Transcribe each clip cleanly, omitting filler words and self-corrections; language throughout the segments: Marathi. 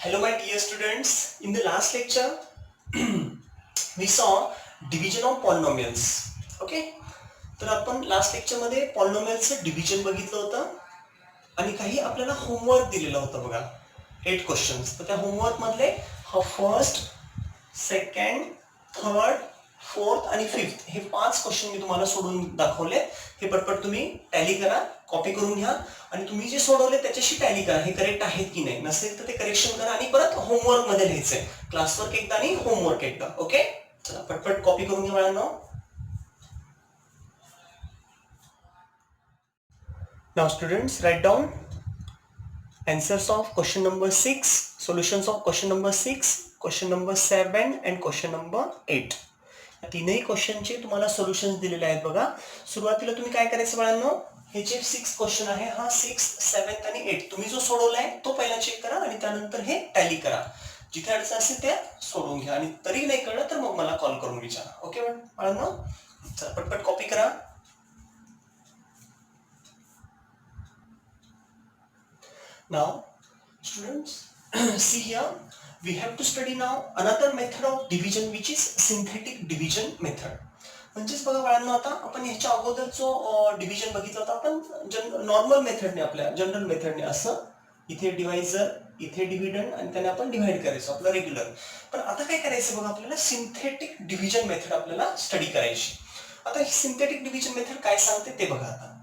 Hello my dear students, in the last lecture we saw division of polynomials. Okay, तर आपण लास्ट लेक्चर मध्ये पॉलिनॉमियलचं डिव्हिजन बघितलं होतं आणि काही आपल्याला होमवर्क दिलेला होता बघा 8 क्वेश्चन्स. तर त्या होमवर्क मधले हा फर्स्ट, सेकंड, थर्ड, फोर्थ आणि फिफ्थ हे 5 क्वेश्चन मी तुम्हाला सोडून दाखवले. हे पटपट तुम्ही टॅली करा, कॉपी करून घ्या आणि तुम्ही जे सोडवले त्याच्याशी टॅली करा, हे करेक्ट आहेत की नाही. नसेल तर ते करेक्शन करा आणि परत होमवर्क मध्ये लिहायचंय. क्लासवर्क एकदा आणि होमवर्क एकदा. ओके, चला पटपट कॉपी करून घ्या बाळांनो. Now students, write down answers of question number 6, solutions of question number 6, question number 7 and question number 8. तीनही क्वेश्चनचे तुम्हाला सोल्युशन्स दिलेले आहेत बघा. सुरुवातीला तुम्ही काय करायचं बाळांनो, हे जे 6 क्वेश्चन आहे, हा 6, 7 आणि 8 तुम्ही जो सोडवलाय तो पहिला चेक करा आणि त्यानंतर हे टॅली करा. जिथे अडचण असेल त्या सोडवून घ्या आणि तरी नाही कळलं तर मग मला कॉल करून विचारा. ओके बाळांनो, चला पटपट कॉपी करा. Now students, see here, we have to study now another method of division which is synthetic division method. म्हणजेच बघा बाळांनो, आता आपण ह्याच्या अगोदर जो डिव्हिजन बघितला होता आपण नॉर्मल मेथडने, आपल्या जनरल मेथडने, असं इथे डिवायझर, इथे डिव्हिडंड आणि त्याने आपण डिव्हाइड करायचो आपलं रेग्युलर. पण आता काय करायचं बघा, आपल्याला सिंथेटिक डिव्हिजन मेथड आपल्याला स्टडी करायची. आता ही सिंथेटिक डिव्हिजन मेथड काय सांगते ते बघा. आता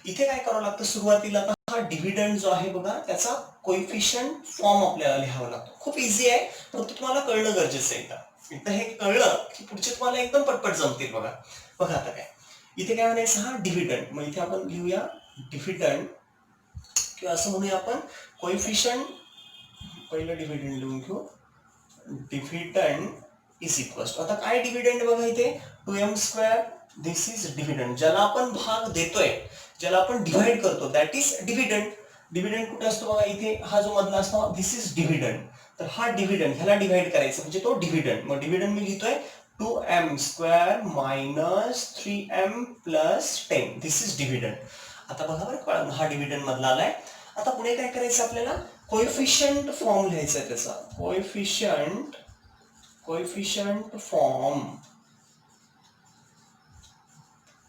इथे काय करावं लागतं, सुरुवातीला हा डिव्हिडंड जो आहे बघा, त्याचा कोएफिशियंट फॉर्म आपल्याला लिहावा लागतो. खूप इझी आहे, फक्त तुम्हाला कळणं गरजेचं आहे. एकदा हे कळलं की पुढचे तुम्हाला एकदम पटपट जमतील. बघा बघा आता काय इथे काय म्हणायचं, हा डिव्हिडंड. मग इथे आपण लिहूया डिव्हिडंड, किंवा असं म्हणूया आपण कोएफिशियंट. पहिलं डिव्हिडंड लिहून घेऊ, डिव्हिडंड इज इक्वल्स टू, आता काय डिव्हिडंड बघा इथे 2m². This is dividend. ज्याला आपण भाग देतोय, ज्याला आपण डिव्हाइड करतो, दॅट इज डिव्हिडंड. डिव्हिडंड कुठे असतो बघा, इथे हा जो मधला असतो, दिस इज डिव्हिडंड. तर हा डिव्हिडंड, ह्याला डिव्हाइड करायचं म्हणजे तो डिव्हिडंड. मग डिव्हिडंड मी लिहितोय 2m² minus 3m plus 10. This is dividend. आता बघा बरं, हा डिव्हिडंड मधला आलाय. आता पुढे काय करायचं, आपल्याला कोएफिशियंट फॉर्म लिहायचा आहे त्याचा. Coefficient form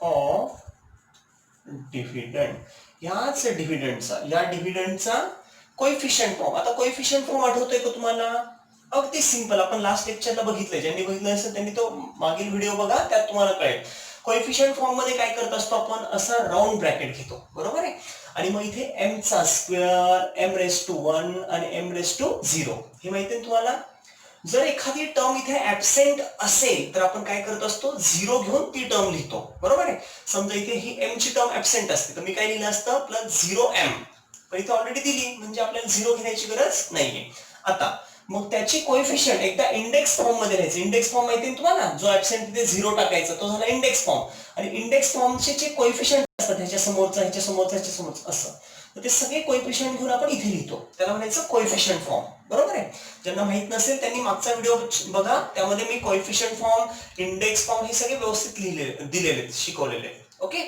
of dividend. याच डिव्हिडंडचा, या डिव्हिडंडचा कोएफिशियंट फॉर्म. आता कोएफिशियंट फॉर्म आठवतोय का तुम्हाला? अगदी सिंपल, आपण लास्ट लेक्चरला बघितलंय. ज्यांनी बघितलं असेल त्यांनी तो मागील व्हिडिओ बघा, त्यात तुम्हाला कळेल. कोएफिशियंट फॉर्म मध्ये काय करत असतो आपण, असा राऊंड ब्रॅकेट घेतो, बरोबर आहे. आणि मग इथे m², m⁻1 आणि m⁻0 हे माहिती आहे तुम्हाला. जर एखादी टर्म इथे ऍबसेंट असेल तर आपण काय करत असतो, 0 घेऊन ती टर्म लिहितो, बरोबर आहे. समजा इथे ही m ची टर्म ऍबसेंट असते तर मी काय लिहिलं असतं, +0m. पण इथे ऑलरेडी दिली म्हणजे आपल्याला 0 घेण्याची गरज नाहीये. आता मग त्याची कोएफिशियंट एकदा इंडेक्स फॉर्म मध्ये लिहायचं. इंडेक्स फॉर्म माहिती आहे तुम्हाला, जो ऍबसेंट तिथे 0 टाकायचा तो झाला इंडेक्स फॉर्म. आणि इंडेक्स फॉर्मचे जे कोएफिशियंट असतात, ह्याच्या समोरचा, ह्याच्या समोरचा, ह्याच्या समोरचा, असं, तर ते सगळे कोएफिशियंट घेऊन आपण इथे लिहितो. त्याला म्हणायचं कोएफिशियंट फॉर्म, बरोबर आहे. ज्यांना माहित नसेल त्यांनी मागचा व्हिडिओ बघा, त्यामध्ये मी कोएफिशियंट फॉर्म, इंडेक्स फॉर्म हे सगळे व्यवस्थित दिलेले, शिकवलेले. ओके,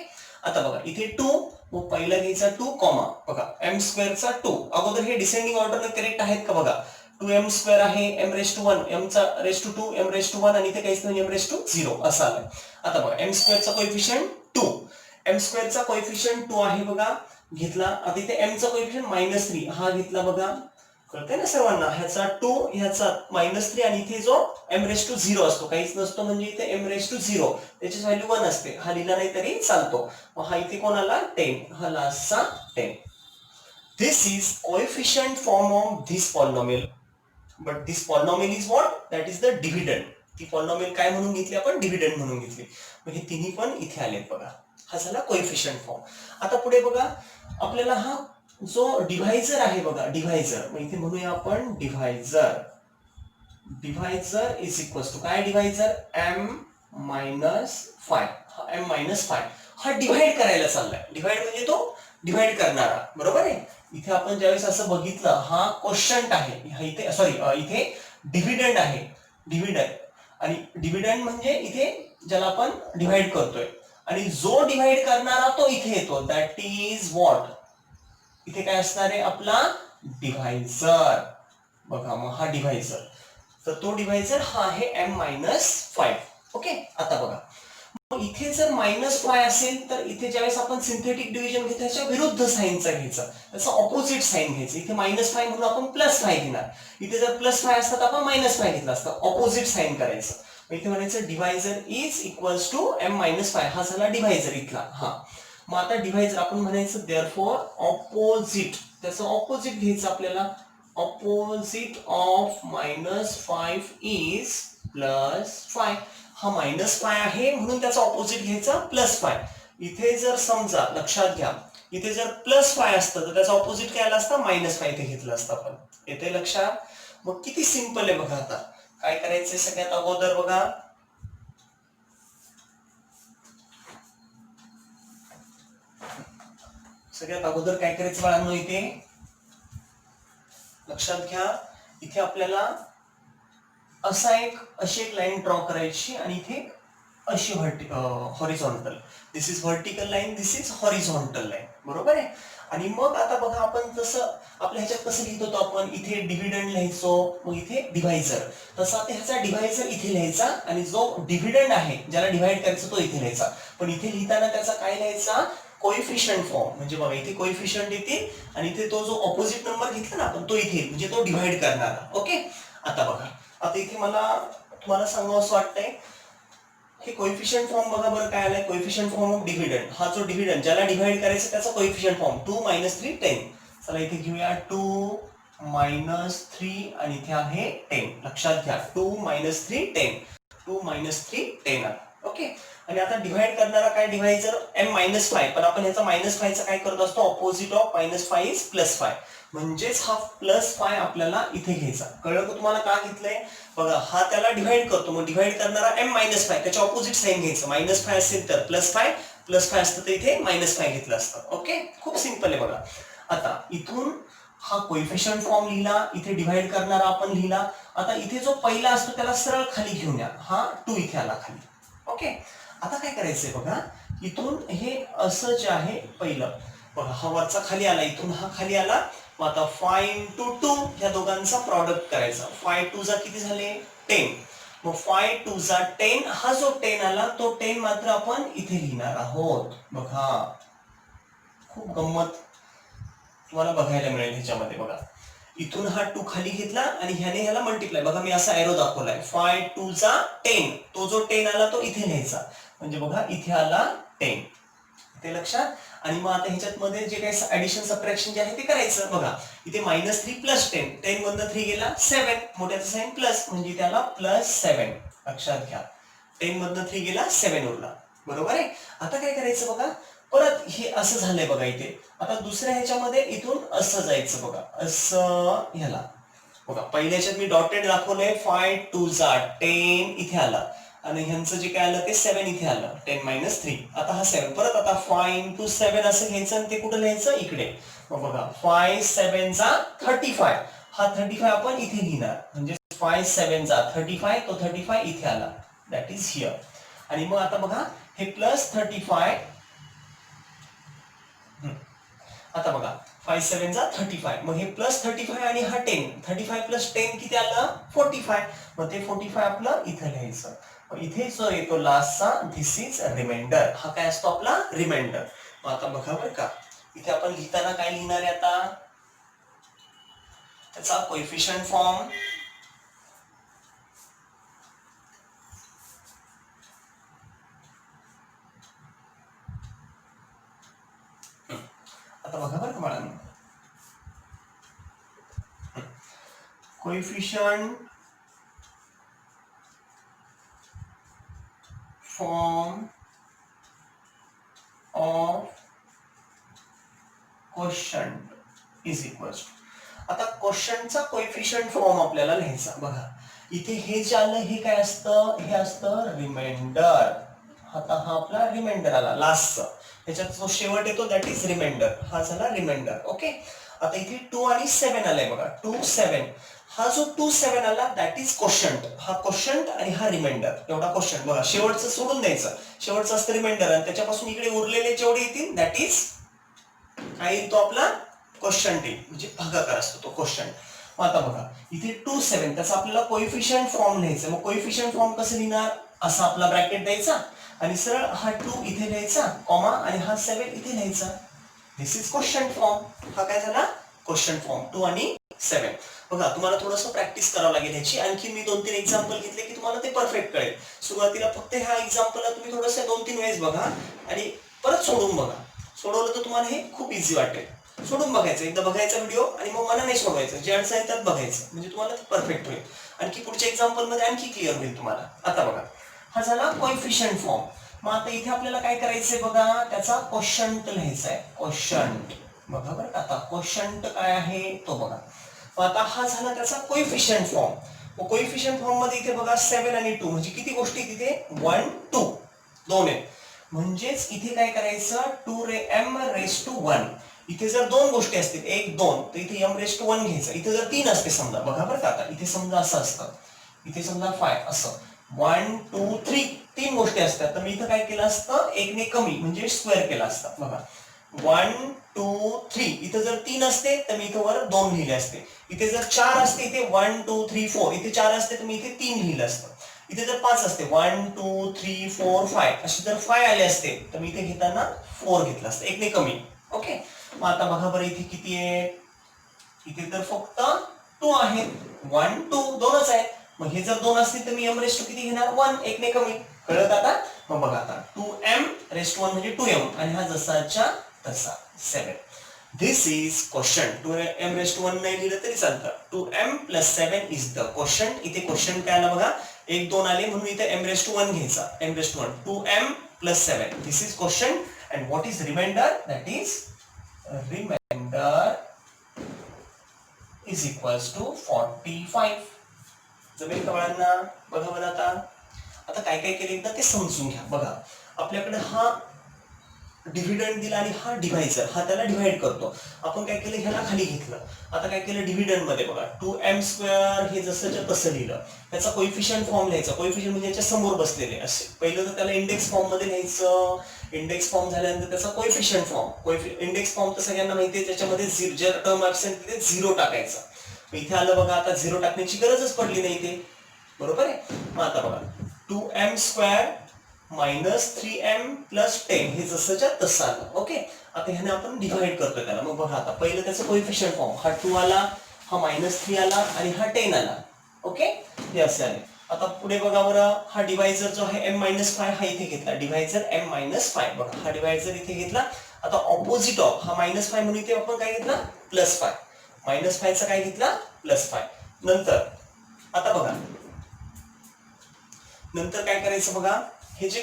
आता बघा इथे 2, मग पहिला घ्यायचा 2 कॉमा, बघा m²चा 2. अगोदर हे डिसेंडिंग ऑर्डरने करेक्ट आहेत का बघा. 2m² आहे, m⁻1, m⁻2 m⁻1 आणि इथे काहीच नाही, m⁻0 असं आलंय. आता बघा m²चा कोएफिशियंट 2, m²चा कोएफिशियंट 2 आहे बघा, घेतला. आता इथे m चा कोएफिशियंट -3 हा घेतला बघा, कळतंय ना सर्वांना. ह्याचा 2, ह्याचा -3 आणि इथे जो m⁻0 असतो, काहीच नसतो म्हणजे इथे m⁻0 त्याची व्हॅल्यू 1 असते. हा लिहिला नाही तरी चालतो. मग हा इथे कोण आला, 10, हा लास्टचा 10. This is coefficient form of this polynomial. But this polynomial is what, that is the dividend. ती पॉलिनॉमियल काय म्हणून घेतली आपण, डिव्हिडंड म्हणून घेतली. मग हे तिन्ही पण इथे आलेत बघा. हा झाला कोएफिशियंट फॉर्म. आता पुढे बघा, आपल्याला हा जो डिव्हायझर आहे बघा, डिव्हायझर, मग इथे म्हणूया आपण divisor. Divisor is equals to काय, डिव्हायझर m-5. हा m-5 हा डिव्हाइड करायला चाललाय. डिव्हाइड म्हणजे तो डिव्हाइड करणारा, बरोबर आहे. इथे आपण ज्यावेळेस असं बघितलं, हा क्वोशंट आहे, इथे सॉरी, इथे डिव्हिडंड आहे, डिव्हिडंड. आणि डिव्हिडंड म्हणजे इथे ज्याला आपण डिव्हाइड करतोय, आणि जो डिव्हाइड करणारा तो इथे येतो, दॅट इज व्हॉट, इथे काय असणार आहे आपला डिव्हायझर, बघा मग हा डिव्हायझर, तर तो डिव्हायझर हा आहे m-5. ओके, आता बघा मग इथे जर -5 असेल तर इथे ज्यावेळेस आपण सिंथेटिक डिव्हिजन घेतो त्याच्या विरुद्ध साईनचा घ्यायचा, त्याचं ऑपोजिट साईन घ्यायचं. इथे -5 म्हणून आपण +5 घेणार, इथे जर +5 असता तर आपण -5 घेतला असता, ऑपोजिट साईन करायचं. इथे म्हणायचं divisor is equals to m-5. हा झाला डिव्हायझर इथला. हा मग आता डिव्हायझर आपण म्हणायचं देअरफॉर ऑपोजिट, त्याचं ऑपोजिट घ्यायचं आपल्याला. Opposite of -5 is +5. हा -5 आहे म्हणून त्याचा ऑपोजिट घ्यायचा +5. इथे जर समजा लक्षात घ्या, इथे जर +5 असतं तर त्याचा ऑपोजिट काय आला असता, -5 इथे घेतला असता आपण. येते लक्षात? मग किती सिंपल आहे बघा. आता काय करायचंय सगळ्यात अगोदर बघा, सगळ्यात अगोदर काय करायचं बाळांनो, इथे लक्षात घ्या, इथे आपल्याला अशी एक लाईन ड्रॉ करायची आणि इथे अशी horizontal. This is vertical line, this is horizontal line, बरोबर आहे. आणि मग आता बघा आपण जसं आपल्या ह्याच्यात कसं लिहित होतो, आपण इथे डिव्हिडंड लिहायचो, मग इथे डिव्हायझर. तसं आता ह्याचा डिव्हायझर इथे लिहायचा आणि जो डिव्हिडंड आहे ज्याला डिव्हाइड करायचं तो इथे लिहायचा. पण इथे लिहिताना त्याचा काय लिहायचा, कोएफिशियंट फॉर्म. म्हणजे बघा इथे कोएफिशियंट येते आणि इथे तो जो ऑपोजिट नंबर घेतला ना आपण तो इथे, म्हणजे तो डिव्हाइड करणारा. ओके, आता बघा, आता इथे मला तुम्हाला सांगावं असं वाटतंय, हे कोएफिशियंट फॉर्म बघा बरं काय आलाय, कोएफिशियंट फॉर्म ऑफ डिव्हिडंड. हा जो डिव्हिडंड ज्याला डिव्हाइड करायचं त्याचा कोएफिशियंट फॉर्म 2 - 3 10. चला इथे घेऊया 2 - 3 आणि इथे आहे 10. लक्षात घ्या 2 - 3 10, 2 - 3 10 आला. ओके, आणि आता डिव्हाइड करणारा काय डिव्हायझर m-5, पण आपण ह्याचा -5चा काय करत असतो, ऑपोजिट ऑफ -5 इज +5. म्हणजेच हा +5 आपल्याला इथे घ्यायचा. कळलं का तुम्हाला का घेतलंय? बघा हा त्याला डिव्हाइड करतो, मग डिव्हाइड करणारा m-5 त्याच्या ऑपोजिट साईन घ्यायचं. -5 असेल तर +5 असतं तर इथे -5 घेतलं असतं. ओके, खूप सिंपल आहे बघा. आता इथून हा कोएफिशियंट फॉर्म लिहिला, इथे डिव्हाइड करणारा आपण लिहिला. आता इथे जो पहिला असतो त्याला सरळ खाली घेऊन या, हा 2 इथे आला खाली. ओके, आता काय करायचंय बघा, इथून हे असं जे आहे पहिलं बघा, हा वरचा खाली आला, इथून हा खाली आला. मग आता 5 × 2 ह्या दोघांचा प्रॉडक्ट करायचा. 5 × 2 किती झाले, 10. मग 5 × 2 10, हा जो 10 आला तो 10 मात्र आपण इथे लिहिणार आहोत. बघा खूप गंमत तुम्हाला बघायला मिळेल ह्याच्यामध्ये. बघा इथून हा 2 खाली घेतला आणि ह्याने ह्याला मल्टिप्लाय. बघा मी असा एरो दाखवलाय, 5 × 2 10. तो जो 10 आला तो इथे लिहायचा, म्हणजे बघा इथे आला 10. ते लक्षात. आणि मग आता ह्याच्यात मध्ये जे काही ऍडिशन सबट्रॅक्शन जे आहे ते करायचं. बघा इथे -3 + 10, 10 मधनं 3 गेला 7, मोठ्याचा साईन प्लस म्हणजे त्याला +7. लक्षात घ्या 10 मधनं 3 गेला 7 उरला, बरोबर आहे. आता काय करायचं बघा, परत हे असं झालंय बघा इथे. आता दुसऱ्या ह्याच्यामध्ये इथून असं जायचं बघा, असं ह्याला बघा. पहिल्या ह्याच्यात मी डॉटेड दाखवलंय, 5 × 2 10 इथे आला आणि ह्यांचं जे काय आलं ते 7 इथे आलं, 10 - 3. आता हा 7 परत, आता 5 × 7 असं घ्यायचं आणि ते कुठं लिहायचं, इकडे. मग बघा 5 × 7 = 35. हा 35 आपण इथे लिहिणार, म्हणजे 5 × 7 = 35, तो 35 इथे आला, दॅट इज हिअर. आणि मग आता बघा हे +35, आता बघा 5 × 7 = 35. मग हे +35 आणि हा 10, 35 + 10 किती आलं, 45. मग ते 45 आपलं इथं लिहायचं. इथे जो येतो लास्टचा, धिस इज रिमाइंडर. हा काय असतो आपला रिमाइंडर. मग आता बघा बरं का, इथे आपण लिहिताना काय लिहिणार आहे, आता त्याचा कोएफिशियंट फॉर्म. आता बघा बरं का बाळांनो, coefficient form of quotient is equals to. आता क्वोशंटचा कोएफिशियंट फॉर्म आपल्याला लिहायचा. बघा इथे हे जे आलं हे काय असतं, हे असतं रिमाइंडर. आता हा आपला रिमाइंडर आला लास्टचा, त्याच्यात जो शेवट येतो दॅट इज रिमाइंडर. हा झाला रिमाइंडर. ओके, आता इथे 2 आणि 7 आलाय बघा, 2 7. हा जो 2 7 आला दॅट इज क्वोशंट. हा क्वोशंट आणि हा रिमाइंडर, एवढा क्वोशंट. बघा शेवटचं सोडून द्यायचं, शेवटचं असतं रिमाइंडर आणि त्याच्यापासून इकडे उरलेले जेवढे येतील दॅट इज काय येतो आपला क्वोशंट येईल, म्हणजे भागाकार असतो तो क्वोशंट. मग आता बघा इथे 2 7 त्याचा आपल्याला कोएफिशियंट फॉर्म लिहायचा. मग कोएफिशियंट फॉर्म कसं लिहिणार, असा आपला ब्रॅकेट द्यायचा आणि सरळ हा 2 इथे लिहायचा कॉमा आणि हा 7 इथे लिहायचा. दिस इज क्वेश्चन फॉर्म. हा काय झाला क्वेश्चन फॉर्म 2 आणि 7. बघा तुम्हाला थोडंसं प्रॅक्टिस करावं लागेल ह्याची. आणखी मी 2-3 एक्झाम्पल घेतले की तुम्हाला ते परफेक्ट कळेल. सुरुवातीला फक्त ह्या एक्झाम्पलला तुम्ही थोडंसं 2-3 वेळेस बघा आणि परत सोडून बघा. सोडवलं तर तुम्हाला हे खूप इझी वाटेल. सोडून बघायचं, एकदा बघायचा व्हिडिओ आणि मग मनाने सोडवायचं, जे अडचण आहे त्यात बघायचं, म्हणजे तुम्हाला ते परफेक्ट होईल. आणखी पुढच्या एक्झाम्पल मध्ये आणखी क्लिअर होईल तुम्हाला. आता बघा हा झाला कोएफिशियंट फॉर्म. मग आता इथे आपल्याला काय करायचंय बघा, त्याचा क्वोशंट लिहायचा आहे. क्वोशंट बघा बरं का, आता क्वोशंट काय आहे तो बघा. मग आता हा झाला त्याचा कोएफिशियंट फॉर्म. मग कोएफिशियंट फॉर्म मध्ये इथे बघा 7 आणि 2 म्हणजे किती गोष्टी तिथे 1 2 दोन आहेत. म्हणजेच इथे काय करायचं 2m⁻1. इथे जर दोन गोष्टी असतील 1 2 तर इथे m⁻1 घ्यायचं. इथे जर 3 असते समजा, बघा बरं का, आता इथे समजा असं असतं, इथे समजा 5 असं 1 2 3 तीन गोष्टी असतात, तर मी इथं काय केलं असतं एकने कमी म्हणजे स्क्वेअर केला असता. बघा 1 2 3 इथं जर 3 असते तर मी इथं वर 2 लिहिले असते. इथे जर 4 असते इथे 1 2 3 4 इथे 4 असते तर मी इथे 3 लिहिलं असतं. इथे जर 5 असते 1 2 3 4 5 असे जर 5 आले असते तर मी इथे घेताना 4 घेतलं असतं, एकने कमी. ओके. मग आता बघा बरं इथे किती आहे, इथे तर फक्त 2 आहेत. 1 2 दोनच आहे. मग हे जर 2 असतील तर मी m⁻2 किती घेणार 1, एकने कमी. कळत आता. मग बघा आता 2m⁻1 म्हणजे 2m आणि हा जसाच्या तसा 7. दिस इज क्वेश्चन. 2m⁻1 नाही लिहिलं तरी चालतं. 2m+7 is the question. इथे क्वेश्चन काय आला बघा, 1 2 आले म्हणून इथे m⁻1 घ्यायचा. m⁻1 2m+7 this is question. And what is reminder, that is reminder is equals to 45. जमेल का बाळांना. बघा बरं आता काय काय केलं एकदा ते समजून घ्या. बघा आपल्याकडे हा डिव्हिडंड दिला आणि हा डिव्हायझर, हा त्याला डिव्हाइड करतो. आपण काय केलं ह्याला खाली घेतलं. आता काय केलं डिव्हिडंड मध्ये बघा 2m² हे जसंच्या तसं लिहिलं. त्याचा कोएफिशियंट फॉर्म लिहायचा. कोएफिशियंट म्हणजे याच्या समोर बसलेले असे. पहिलं तर त्याला इंडेक्स फॉर्म मध्ये लिहायचं. इंडेक्स फॉर्म झाल्यानंतर त्याचा कोएफिशियंट फॉर्म. इंडेक्स फॉर्म तर सगळ्यांना माहिती आहे, त्याच्यामध्ये जे टर्म असेल तिथे 0 टाकायचा. इथे आलं बघा, आता 0 टाकण्याची गरजच पडली नाही इथे. बरोबर आहे. मग आता बघा 2m² -3m+10 हे जसंच्या तसं आलं. ओके. आता ह्याने आपण डिव्हाइड करतोय त्याला. मग बघा आता पहिलं त्याचं कोएफिशियंट फॉर्म, हा 2 आला, हा -3 आला आणि हा 10 आला. ओके. हे असे आले. आता पुढे बघा बरं, हा डिव्हायझर जो आहे m-5 हा इथे घेतला. डिव्हायझर m-5 बघा, हा डिव्हायझर इथे घेतला. आता ऑपोजिट ऑफ हा -5 म्हणून इथे आपण काय घेतला +5. -5 चा काय घेतला +5. नंतर आता बघा नंतर काय करायचं बघा, हे जे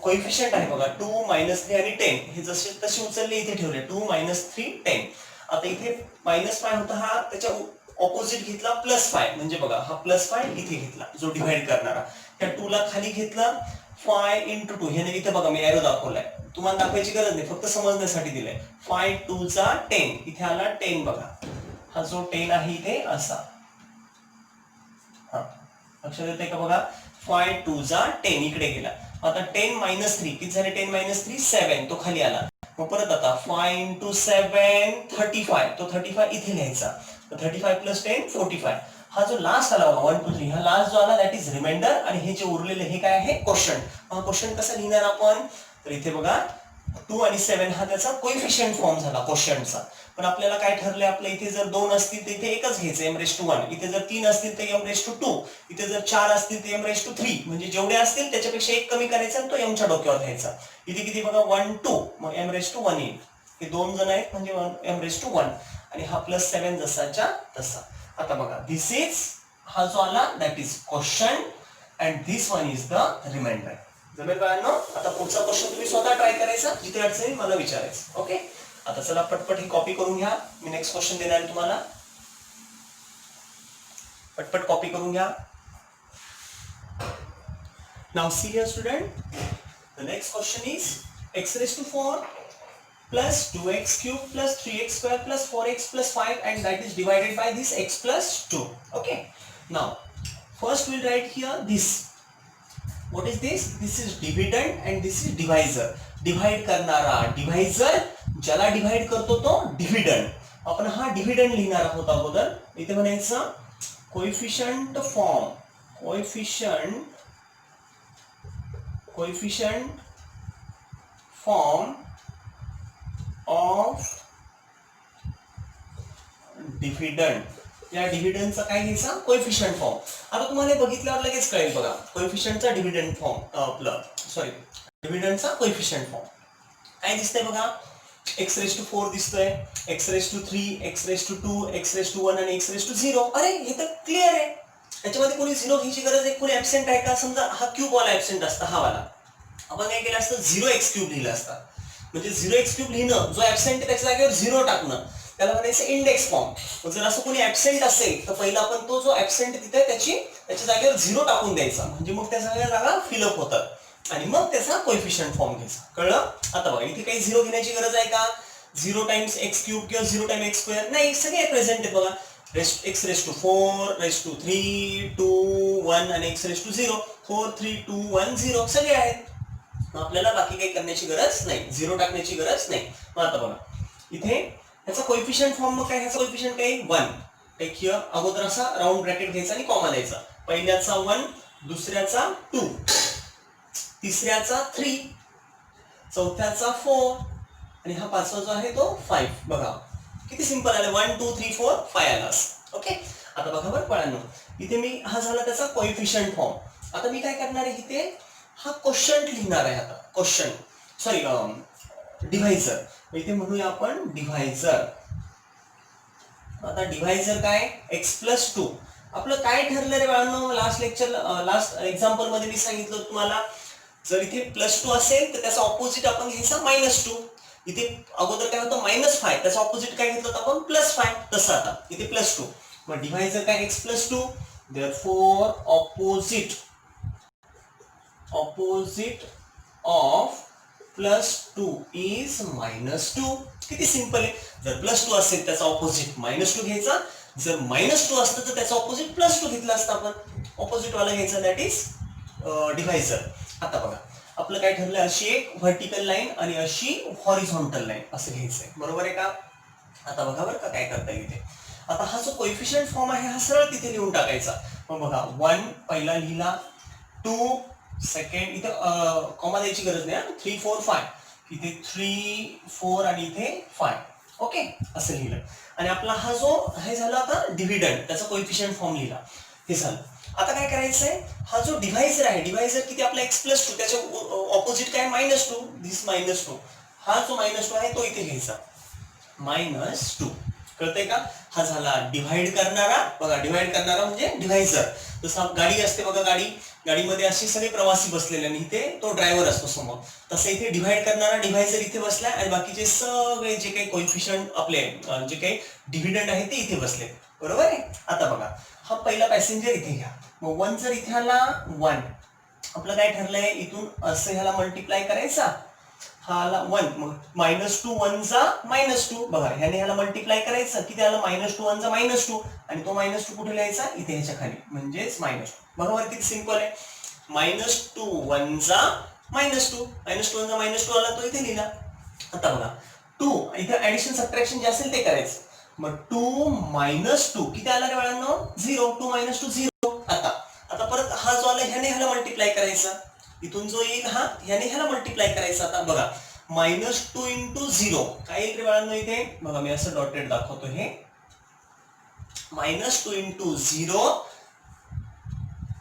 कोएफिशियंट आहे बघा 2 -3 आणि 10 हे जसे तसे उचलले इथे ठेवले. 2 -3 10. आता इथे -5 होता, हा त्याच्या ऑपोजिट घेतला +5 म्हणजे बघा हा +5 इथे घेतला जो डिव्हाइड करणारा. त्या 2 ला खाली घेतला 5 × 2 हे इथे बघा मी एरो दाखवलाय. तुम्हाला दाखवायची गरज नाही, फक्त समजण्यासाठी दिलंय. 5 2 चा 10 इथे आला 10 बघा. हा जो 10 आहे इथे असा. हा लक्षात येते का बघा, 5 2 चा 10 इकडे गेला. आता 10 -3 किती झाले, 10 - 3 7 तो खाली आला. मग परत आता 5 × 7 35 तो 35 इथे लिहायचा. 35 + 10 45. हा जो लास्ट आला बघा 1 2 3 हा लास्ट जो आला दॅट इज रिमाइंडर आणि हे जे उरलेले हे काय आहे क्वोशंट. हा क्वोशंट कसा लिहिणार आपण, तर इथे बघा 2 आणि 7 हा त्याचा कोएफिशियंट फॉर्म झाला क्वोशंटचा. पण आपल्याला काय ठरलंय, आपल्या इथे जर 2 असतील तर इथे एकच घ्यायचं m⁻1. इथे जर 3 असतील तर m⁻2. इथे जर 4 असतील तर m⁻3. म्हणजे जेवढे असतील त्याच्यापेक्षा एक कमी करायचा आणि तो m च्या डोक्यावर घ्यायचा. इथे किती बघा 1 2 मग m⁻1 येईल. हे 2 जण आहेत म्हणजे m⁻1 आणि हा +7 जसाच्या तसा. आता बघा दिस इज हा जो आला that is quotient and this one is the reminder. जमेल बाळांनो. आता पुढचा क्वेश्चन तुम्ही स्वतः ट्राय करायचा, जिथे अडचणी मला विचारायचं. ओके. आता चला पटपट ही कॉपी करून घ्या. मी नेक्स्ट क्वेश्चन देणार आहे तुम्हाला. पटपट कॉपी करून घ्या. Now see here student, the next question is x⁴ plus 2x³ plus 3x² plus 4x plus 5 and that is divided by this x plus 2. Okay. Now first we'll write here this. What is this? This is dividend and this is divisor. Divide करणारा divisor, ज्याला divide करतो तो dividend. आपण हा डिव्हिडंड लिहिणार आहोत अगोदर. इथे म्हणायचं कोएफिशियंट फॉर्म ऑफ डिव्हिडंड. या डिव्हिडंडचा काय घ्यायचा, कोएफिशियंट फॉर्म. आता तुम्हाला बघितल्यावर लगेच कळेल बघा, कोएफिशियंटचा डिव्हिडंड फॉर्म डिव्हिडंडचा कोएफिशियंट फॉर्म काय दिसतंय बघा. x⁴ दिसतोय, x⁵, x⁵, x⁴ आणि x�0. अरे हे तर क्लिअर आहे. याच्यामध्ये कोणी 0 घ्यायची गरज आहे, कोणी ऍबसेंट आहे का. समजा हा क्यूब वाला ऍबसेंट असता, हा वाला, आपण काय केलं असतं 0x³ लिहिलं असतं. म्हणजे 0x³ लिहिणं, जो ऍबसेंट आहे त्याच्या जागेवर 0 टाकणं, त्याला म्हणायचं इंडेक्स फॉर्म. जर असं कोणी ऍबसेंट असेल तर पहिला आपण तो जो ऍबसेंट तिथे त्याच्या जागेवर 0 टाकून द्यायचा, म्हणजे मग त्या सगळ्या जागा फिलअप होतात आणि मग त्याचा कोएफिशियंट फॉर्म घ्यायचा. कळलं. आता बघा इथे काही 0 घेण्याची गरज आहे का. 0 टाइम्स x³ किंवा 0 टाइम्स x², नाही, सगळे प्रेझेंट आहेत बघा. x⁴, x⁵, 2, 1 आणि x�0, 4, 3, 2, 1, 0 सगळे आहेत. आपल्याला बाकी काही करण्याची गरज नाही, 0 टाकण्याची गरज नाही. मग आता बघा इथे ह्याचा कोएफिशियंट फॉर्म मग काय, ह्याचा कोएफिशियंट काय 1. टेक हिअर, अगोदर असा राऊंड ब्रॅकेट घ्यायचा आणि कॉमा द्यायचा. पहिल्याचा 1, दुसऱ्याचा 2, तिसऱ्याचा 3, चौथ्याचा 4 आणि हा पाचवा जो आहे तो 5. बघा किती सिंपल आलं, 1 2 3 4 5 आला. ओके. आता बघा बरं बाळांनो, इथे मी हा झाला त्याचा कोएफिशियंट फॉर्म. आता मी काय करणार आहे, इथे हा क्वोशंट लिहिणार आहे. आता डिव्हायझर. इथे म्हणूया आपण डिव्हायझर. आता डिव्हायझर काय, x+2. आपलं काय ठरलं रे बाळांनो, लास्ट एक्झाम्पल मध्ये मी सांगितलं तुम्हाला, जर इथे +2 असेल तर त्याचा ऑपोजिट आपण घ्यायचा -2. इथे अगोदर काय होतं -5, त्याचा ऑपोजिट काय घेतलं आपण +5. तसं आता इथे +2. मग डिव्हायझर काय x+2, therefore opposite of +2 is -2. किती सिंपल आहे. जर +2 असेल त्याचा ऑपोजिट -2 घ्यायचा, जर -2 असतं तर त्याचा ऑपोजिट +2 घेतला असता आपण. ऑपोजिट वाला घ्यायचा, दॅट इज डिव्हायझर. आता बघा आपलं काय ठरलं, अशी एक व्हर्टिकल लाईन आणि अशी हॉरिझॉन्टल लाईन असं घ्यायचंय. बरोबर आहे का. आता बघा बरं का काय करता येईल इथे. आता हा जो कोएफिशियंट फॉर्म आहे हा सरळ तिथे लिहून टाकायचा. मग बघा 1 पहिला लिहिला, 2 सेकंड, इथे कॉमा द्यायची गरज नाही. 3 4 5, इथे 3 4 आणि इथे 5. ओके, असं लिहिलं. आणि आपला हा जो हे झाला आता डिव्हिडंड, त्याचा कोएफिशियंट फॉर्म लिहिला, हे झालं. आता काय करायचंय, हा जो डिव्हायझर आहे, डिव्हायझर किती आपला x+2, त्याच्या ऑपोजिट काय -2, दिस -2. हा जो -2 आहे तो इथे घ्यायचा, -2. कळतंय का. हा झाला डिव्हाइड करणारा. बघा डिव्हाइड करणारा म्हणजे डिव्हायझर. जसं गाडी असते बघा, गाडीमध्ये असे सगळे प्रवासी बसलेले आणि इथे तो ड्रायव्हर असतो समोर. तसं इथे डिव्हाइड करणारा डिव्हायझर इथे बसलाय आणि बाकीचे सगळे जे काही कोएफिशियंट आपले जे काही डिव्हिडंड आहे ते इथे बसले. बरोबर आहे. आता बघा हा पहिला पॅसेंजर इथे घ्या. मग 1 जर इथे आला 1, आपलं काय ठरलंय, इथून असं ह्याला मल्टिप्लाय करायचा. हा आला 1, मग -2 1 जा -2. बघा ह्याने ह्याला मल्टिप्लाय करायचं, किती आलं, -2 1 जा -2 आणि तो -2 कुठे लिहायचा, इथे ह्याच्या खाली, म्हणजेच -2. बरोबर, किती सिंपल आहे. -2 1 जा -2, -2 1 जा -2 आला, तो इथे लिहिला. आता बघा 2 इथे ऍडिशन सबट्रॅक्शन जे असेल ते करायचं. मग 2 -2 किती आला रे बाळांनो, 0. 2 -2 0. आता परत हा जो आला ह्याने ह्याला मल्टिप्लाय करायचा, इथून जो येईल हा ह्याने ह्याला मल्टिप्लाय करायचा. आता बघा -2 × 0 काय येईल रे बाळांनो, इथे बघा मी असं डॉटेड दाखवतो. हे -2 × 0,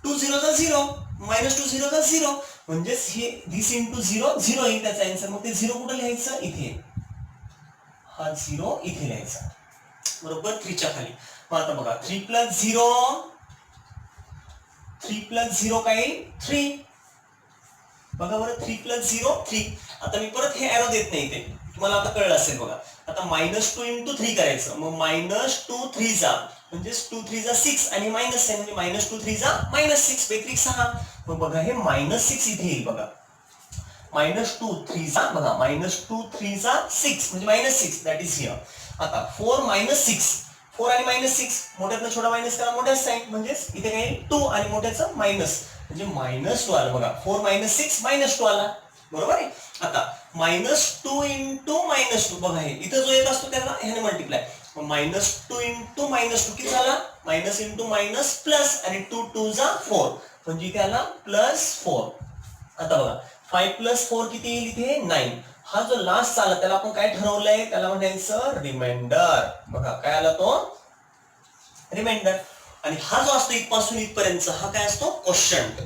2 0 चा 0, -2 0 चा 0, म्हणजेच हे this × 0 0 येईल त्याचा आन्सर. मग ते 0 कुठे लिहायचं, इथे. हा 0 इथे लिहायचा, बरोबर, 3 च्या खाली. मग आता बघा 3 + 0 काय, 3. बघा बरं, 3 + 0 3. आता मी परत हे एरो देत नाही, इथे तुम्हाला आता कळलं असेल बघा. आता -2 × 3 करायचं. मग -2 3 जा, म्हणजेच 2 3 जा 6 आणि मायनस आहे, म्हणजे -2 3 जा -6, बेत्रिक 6. मग बघा हे -6 इथे येईल बघा. -2 3 जा, बघा -2 3 जा 6, म्हणजे -6, दॅट इज हिअर. आता 4 - 6, 4 आणि -6, मोठ्यातनं छोटा मायनस करा, मोठ्याच साईन, म्हणजेच इथे काय 2 आणि मोठ्याचं मायनस, म्हणजे -2 आला बघा. 4 - 6 -2 आला. बरोबर आहे. आता -2 × -2, बघा हे इथं जो येत असतो त्याला ह्याने मल्टिप्लाय. -2 इंटू -2 किती झाला? मायनस इंटू मायनस प्लस आणि 2 2 जा 4 म्हणजे इथे आला +4. आता बघा 5 + 4 किती येईल इथे 9. हा जो लास्ट आला त्याला आपण काय ठरवलंय? त्याला म्हणायचं रिमाइंडर. बघा काय आला तो? रिमाइंडर. आणि हा जो असतो इथपासून इथपर्यंत हा काय असतो? क्वोशंट.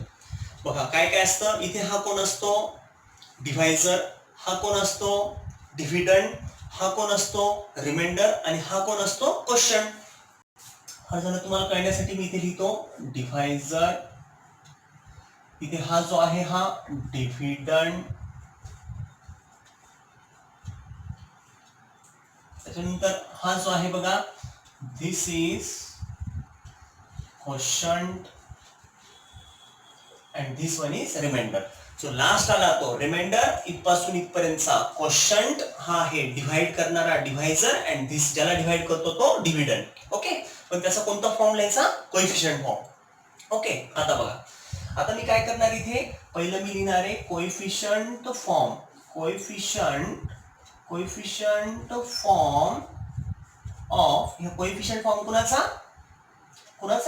बघा काय काय असतं इथे? हा कोण असतो? डिव्हायझर. हा कोण असतो? डिव्हिडंड. हा कोण असतो? रिमाइंडर. आणि हा कोण असतो? क्वोशंट. हा झालं तुम्हाला कळण्यासाठी मी इथे लिहितो डिव्हायझर. इथे हा जो आहे हा डिव्हिडंड. त्याच्यानंतर हा जो आहे बघा this is quotient and this one is reminder. So last आला तो रिमाइंडर. इथपासून इथपर्यंतचा क्वोशंट हा आहे डिव्हाइड करणारा डिव्हायझर अँड धिस ज्याला डिव्हाइड करतो तो डिव्हिडंड. ओके. पण त्याचा कोणता फॉर्म लिहायचा? Coefficient form. ओके. आता बघा आता मी काय करणार इथे? पहिलं मी लिहिणार आहे coefficient form. Coefficient form of. ह्या कोएफिशियंट फॉर्म कुणाचा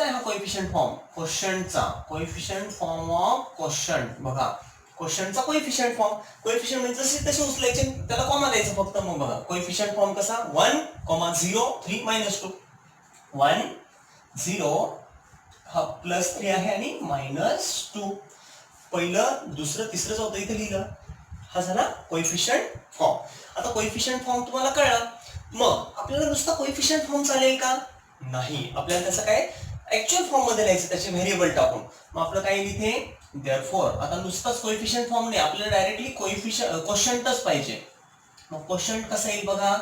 आहे हा कोएफिशियंट फॉर्म? क्वोशंटचा. Coefficient form of quotient. बघा क्वोशंटचा कोएफिशियंट फॉर्म. कोएफिशियंट म्हणजे जसे तसे उचलायचे त्याला कॉमा द्यायचं फक्त. मग बघा कोएफिशियंट फॉर्म कसा? 1, 0, 3, -2. 1 0 हा +3 आहे आणि -2. पहिलं दुसरं तिसरं चौथं इथे लिहिलं. हा झाला कोएफिशियंट फॉर्म. आता कोएफिशियंट फॉर्म तुम्हाला कळला. मग आपल्याला नुसता कोएफिशियंट फॉर्म चालेल का? नाही. आपल्याला त्याचं काय ऍक्च्युअल फॉर्म मध्ये लिहायचं त्याचे व्हेरिएबल टाकून. मग आपलं काय इथे देअरफॉर. आता नुसताच कोएफिशियंट फॉर्म नाही आपल्याला डायरेक्टली क्वोशंटच पाहिजे. मग क्वोशंट कसं येईल बघा?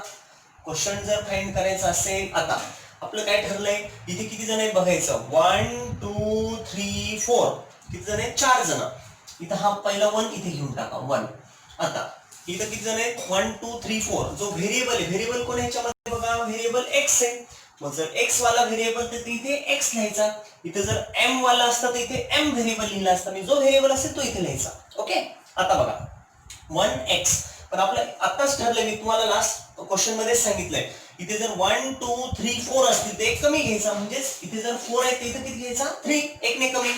क्वोशंट जर फाइंड करायचं असेल आता आपलं काय ठरलंय इथे किती जण आहेत बघायचं. 1 2 3 4 किती जण आहेत? 4 जण. इथं हा पहिला 1 इथे घेऊन टाका 1. आता इथं किती जण आहेत? 1 2 3 4. जो व्हेरिएबल आहे व्हेरिएबल कोण ह्याच्यामध्ये बघा? व्हेरिएबल x आहे. मग जर x वाला व्हेरिएबल तर इथे x लिहायचा. इथे जर m वाला असता तर इथे m व्हेरिएबल लिहिला असता. मी जो व्हेरिएबल असेल तो इथे लिहायचा. ओके. आता बघा 1x. पण आपलं आताच ठरलंय मी तुम्हाला लास्ट क्वेश्चन मध्ये सांगितलंय इथे जर 1 2 3 4 असतील तर एक कमी घ्यायचा. म्हणजेच इथे जर 4 आहे तर इथे किती घ्यायचा? 3. एक ने कमी.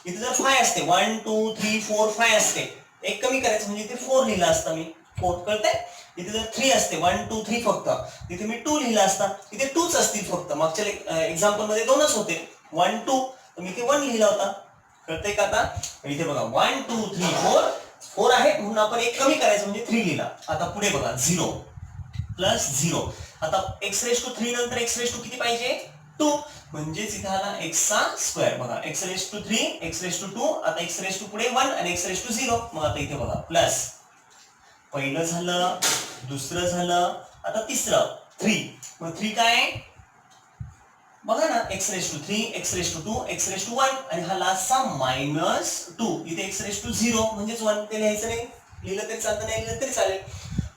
इथे जर 5 असते 1 2 3 4 5 असते एक कमी करायचं म्हणजे इथे 4 लिहिला असता मी. 4 कळतंय? इथे जर 3 असते 1 2 3 फक्त तिथे मी 2 लिहिला असता. इथे 2च असतील फक्त. मागच्या एक्झाम्पल मध्ये 2च होते 1 2 तर मी इथे 1 लिहिला होता. कळतंय का आता? इथे बघा 1 2 3 4 4 आहे म्हणून आपण एक कमी करायचं म्हणजे 3 लिहिला. आता पुढे बघा 0 +0. आता x⁻³ नंतर x⁻² किती पाहिजे? 2. म्हणजेच इथे आला x चा स्क्वेअर. बघा x⁻³ x⁻². आता x⁻² पुढे 1 आणि x⁻0. मग आता इथे बघा प्लस. पहिलं झालं दुसरं झालं आता तिसरं 3. मग 3 काय बघा ना x⁻³ x⁻², x⁻1 आणि हा लास्टचा -2. इथे x⁻0 म्हणजेच 1 ते लिहायचं नाही. लिहिलं तरी चालतं नाही लिहिलं तरी चालेल.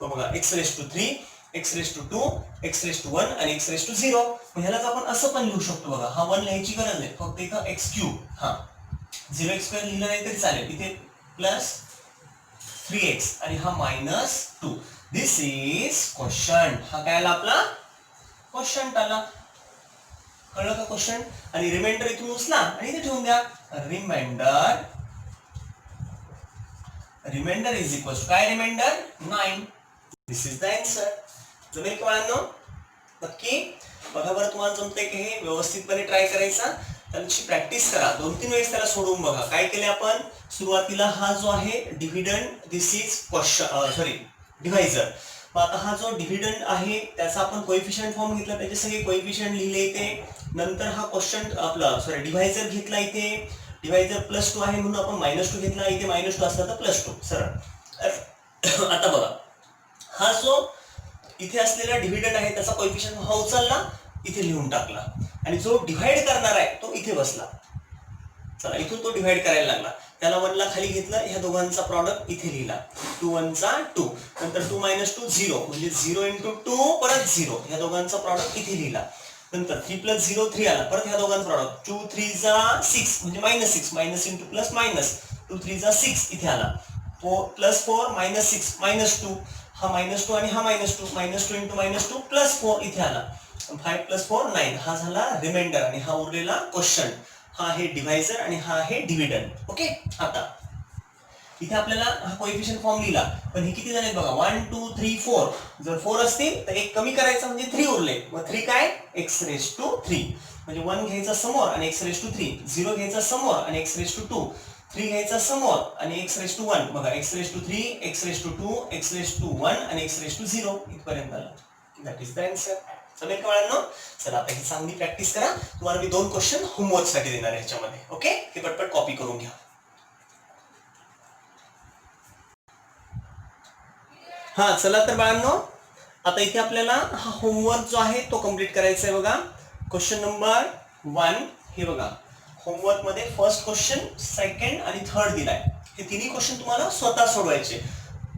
बघा x⁻³ x⁻2 x⁻1 आणि x⁻0. मग ह्यालाच आपण असं पण लिहू शकतो बघा. हा 1 लिहायची गरज नाही फक्त इथं x³. हा 0x² लिहिलं नाही तरी चालेल. इथे +3x आणि हा -2. दिस इज क्वोशंट. हा काय आला आपला? क्वोशंट आला. कळलं का क्वोशंट? आणि रिमाइंडर इथून उचला आणि इथे ठेवून द्या. रिमाइंडर इज इक्वल टू काय? Reminder 9. This is the answer. जमेल का मुलांनो? नक्की बघा बरं तुम्हाला जमतंय की हे व्यवस्थितपणे ट्राय करायचा. त्याची प्रॅक्टिस करा. 2-3 वेळेस त्याला सोडवून बघा. काय केले आपण सुरुवातीला? हा जो आहे डिव्हिडंड दिस इज डिव्हायझर. मग आता हा जो डिव्हिडंड आहे त्याचा आपण कोएफिशियंट फॉर्म घेतला त्याचे सगळे कोएफिशियंट लिहिले इथे. नंतर हा क्वोशंट आपला डिव्हायझर घेतला इथे. डिव्हायझर +2 आहे म्हणून आपण -2 घेतला. इथे -2 असला तर +2 सरळ. आता बघा हा जो इथे असलेला डिव्हिडंड आहे त्याचा कोएफिशियंट हा उचलला इथे लिहून टाकला आणि जो डिव्हाइड करणार आहे तो इथे बसला. चला इथून तो डिव्हाइड करायला लागला. त्याला 1 ला खाली घेतलं. ह्या दोघांचा प्रॉडक्ट इथे लिहिला. 2 1 चा 2. नंतर 2 - 2 0 म्हणजे 0 × 2 परत 0. ह्या दोघांचा प्रॉडक्ट इथे लिहिला. नंतर 3 + 0 3 आला. परत ह्या दोघांचा प्रॉडक्ट 2 3 जा 6 म्हणजे -6 -× +- 2 3 जा 6 इथे आला. +4 -6 -2. हा -2 आणि हा -2 -2 × -2 +4 इथे आला. 5 + 4 9 हा झाला रिमाइंडर आणि हा उरलेला क्वेश्चन. हा आहे डिव्हायझर आणि हा आहे डिव्हिडंड. ओके, आता इथे आपल्याला हा कोएफिशियंट फॉर्म लिहिला, पण हे किती झाले बघा 1 2 3 4. जर 4 असतील तर एक कमी करायचा म्हणजे 3 उरले. मग 3 काय x⁻³ म्हणजे 1 घ्यायचा समोर आणि x⁻³ 0 घ्यायचा समोर आणि x⁻², 3 घ्यायचा समोर आणि x⁻1 बघा x⁻3 x⁻2 x⁻1 आणि x⁻0 इथपर्यंत आलं. That is the answer. चालेल का बाळांनो? चला आता ही चांगली प्रॅक्टिस करा. तुम्हाला मी 2 क्वेश्चन होमवर्क साठी देणार आहे ह्याच्यामध्ये. ओके, हे पटपट कॉपी करून घ्या. हा चला तर बाळांनो, आता इथे आपल्याला हा होमवर्क जो आहे तो कम्प्लीट करायचा आहे बघा. क्वेश्चन नंबर 1 हे बघा, होमवर्क मध्ये फर्स्ट क्वेश्चन, सेकंड आणि थर्ड दिलाय. हे तिन्ही क्वेश्चन तुम्हाला स्वतः सोडवायचे.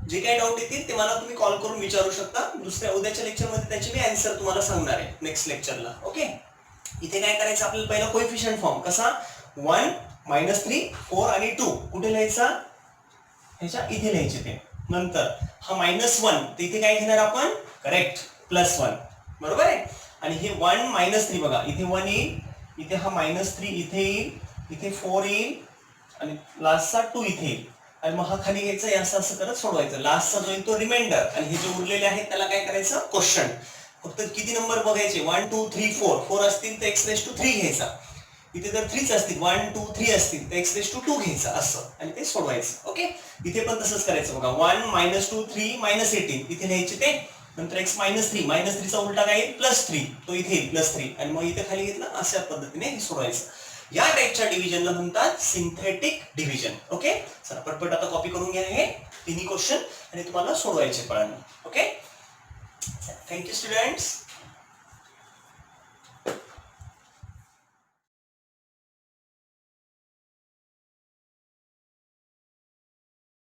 जे काही डाऊट येतील ते मला तुम्ही कॉल करून विचारू शकता. दुसऱ्या उद्याच्या लेक्चर मध्ये त्याचे मी आन्सर तुम्हाला सांगणार आहे नेक्स्ट लेक्चरला. ओके, इथे काय करायचं आपल्याला, पहिला कोएफिशियंट फॉर्म कसा 1 -3 4 आणि 2 कुठे लिहायचा, ह्याच्या इथे लिहायचे ते. नंतर हा -1 तर इथे काय घेणार आपण, करेक्ट +1 बरोबर आहे. आणि हे 1 -3 बघा, इथे 1 येईल, इथे हा -3 इथे येईल, इथे 4 येईल आणि लास्टचा 2 इथे येईल. आणि मग हा खाली घ्यायचा, असं असं करत सोडवायचं. लास्टचा जो येईल तो रिमाइंडर आणि हे जे उरलेले आहेत त्याला काय करायचं, क्वेश्चन. फक्त किती नंबर बघायचे, 1 2 3 4. 4 असतील तर x⁻³ घ्यायचा. इथे जर 3 असतील, 1 2 3 असतील तर x⁻2 घ्यायचा असं आणि ते सोडवायचं. ओके, इथे पण तसंच करायचं बघा. 1 -2 3 -18 इथे लिहायचे ते. नंतर x-3 चा उलटा काय येईल, +3 तो इथे येईल +3 आणि मग इथे खाली घेतला. अशा पद्धतीने हे सोडवायचं. या टाइपच्या डिव्हिजनला म्हणतात सिंथेटिक डिव्हिजन. ओके, चला पटपट आता कॉपी करून घ्या हे तिन्ही क्वेश्चन आणि तुम्हाला सोडवायचे बाळांनो. Okay, thank you students.